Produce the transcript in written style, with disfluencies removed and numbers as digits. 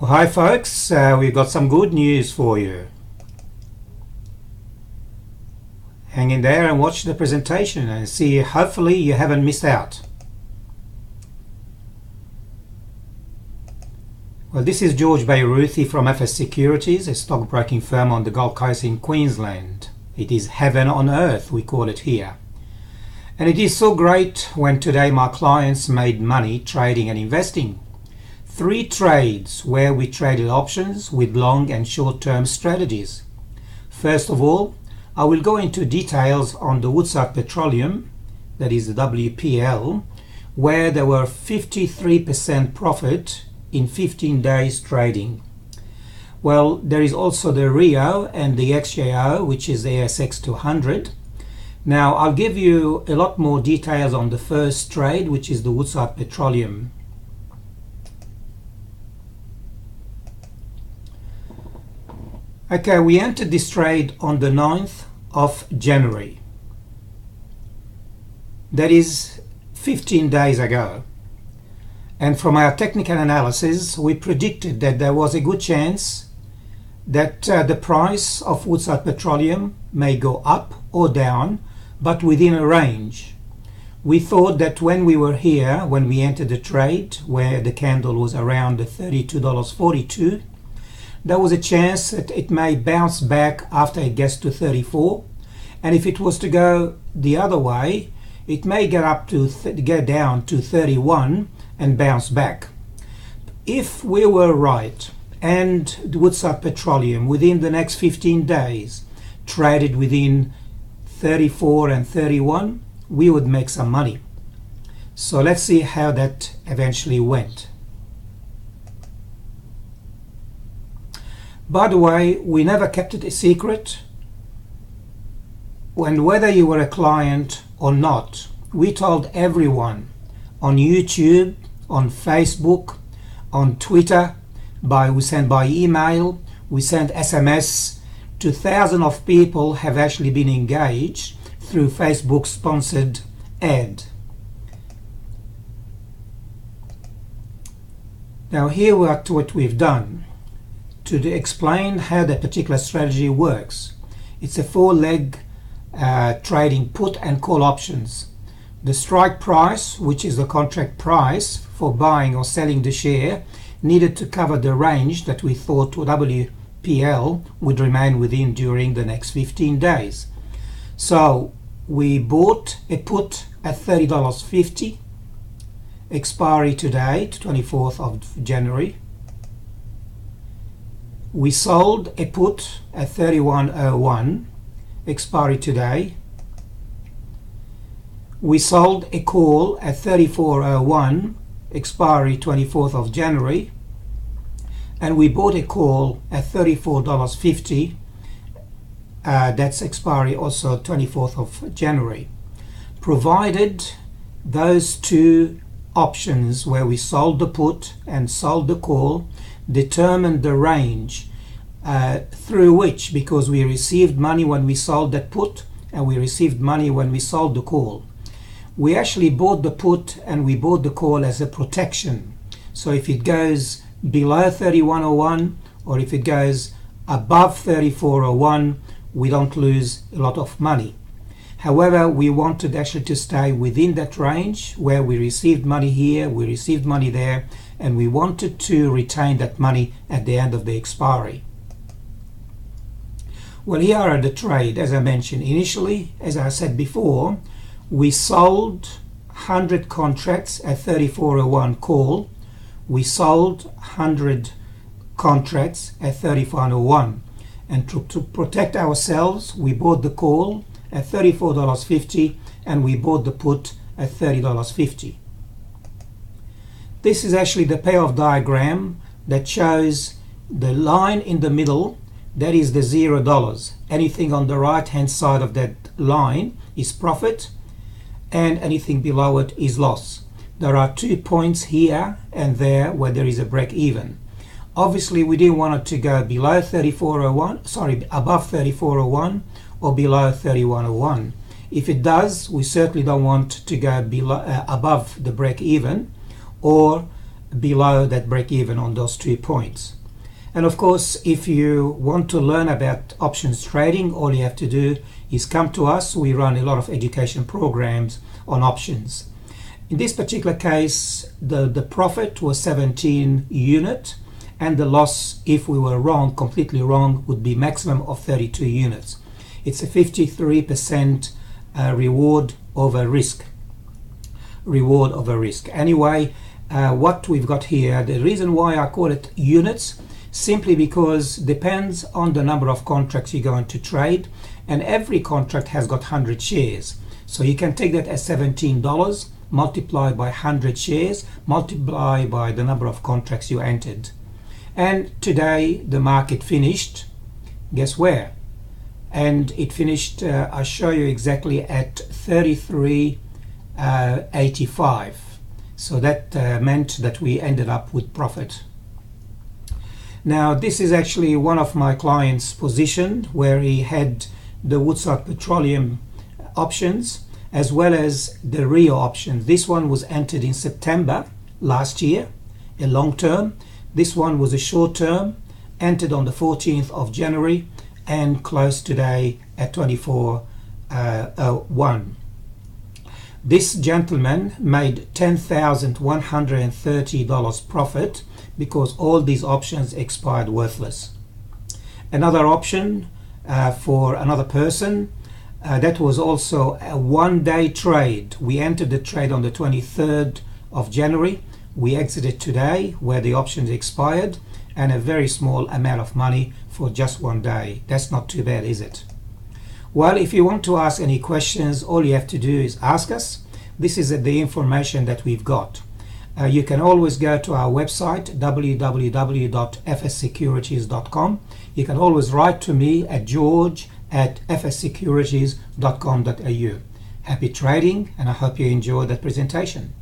Well, hi folks, we've got some good news for you. Hang in there and watch the presentation and see, hopefully you haven't missed out. Well, this is George Beyrouthi from FS Securities, a stockbroking firm on the Gold Coast in Queensland. It is heaven on earth, we call it here. And it is so great when today my clients made money trading and investing. 3 trades where we traded options with long and short-term strategies. First of all, I will go into details on the Woodside Petroleum, that is the WPL, where there were 53% profit in 15 days trading. Well, there is also the Rio and the XJO, which is the ASX 200. Now, I'll give you a lot more details on the first trade, which is the Woodside Petroleum. Okay, we entered this trade on the 9th of January. That is 15 days ago. And from our technical analysis, we predicted that there was a good chance that the price of Woodside Petroleum may go up or down, but within a range. We thought that when we were here, when we entered the trade, where the candle was around the $32.42, there was a chance that it may bounce back after it gets to 34, and if it was to go the other way, it may get down to 31 and bounce back. If we were right and the Woodside Petroleum within the next 15 days traded within 34 and 31, we would make some money. So let's see how that eventually went. By the way, we never kept it a secret. And whether you were a client or not, we told everyone on YouTube, on Facebook, on Twitter, we sent by email, we sent SMS to thousands of people have actually been engaged through Facebook sponsored ad. Now here we are to what we've done. To explain how that particular strategy works. It's a 4-leg trading put and call options. The strike price, which is the contract price for buying or selling the share, needed to cover the range that we thought WPL would remain within during the next 15 days. So we bought a put at $30.50, expiry today, 24th of January. We sold a put at $31.01, expiry today. We sold a call at $34.01, expiry 24th of January. And we bought a call at $34.50, that's expiry also 24th of January. Provided those 2 options where we sold the put and sold the call determined the range through which, because we received money when we sold that put and we received money when we sold the call. We actually bought the put and we bought the call as a protection. So if it goes below 31.01 or if it goes above 34.01, we don't lose a lot of money. However, we wanted actually to stay within that range where we received money here, we received money there, and we wanted to retain that money at the end of the expiry. Well, here are the trade, as I mentioned initially. As I said before, we sold 100 contracts at 34.01 call. We sold 100 contracts at 35.01, and to protect ourselves, we bought the call at $34.50 and we bought the put at $30.50. This is actually the payoff diagram that shows the line in the middle, that is the $0. Anything on the right hand side of that line is profit and anything below it is loss. There are 2 points here and there where there is a break even. Obviously we didn't want it to go below above 34.01 or below 31.01. If it does, we certainly don't want to go below, above the break even or below that break even on those 2 points. And of course, if you want to learn about options trading, all you have to do is come to us. We run a lot of education programs on options. In this particular case, the profit was 17 units, and the loss, if we were wrong, completely wrong, would be maximum of 32 units. It's a 53% reward over risk. Reward over risk. Anyway, what we've got here, the reason why I call it units, simply because depends on the number of contracts you're going to trade, and every contract has got 100 shares. So you can take that as $17, multiply by 100 shares, multiply by the number of contracts you entered. And today the market finished, guess where? And it finished, I'll show you exactly, at 33.85. So that meant that we ended up with profit. Now this is actually one of my clients' position, where he had the Woodside Petroleum options as well as the Rio options. This one was entered in September last year, a long term. This one was a short term, entered on the 14th of January and closed today at 24.01. This gentleman made $10,130 profit because all these options expired worthless. Another option for another person, that was also a one-day trade. We entered the trade on the 23rd of January. We exited today where the options expired, and a very small amount of money for just one day. That's not too bad, is it? Well, if you want to ask any questions, all you have to do is ask us. This is the information that we've got. You can always go to our website, www.fssecurities.com. You can always write to me at george@fssecurities.com.au. Happy trading, and I hope you enjoyed that presentation.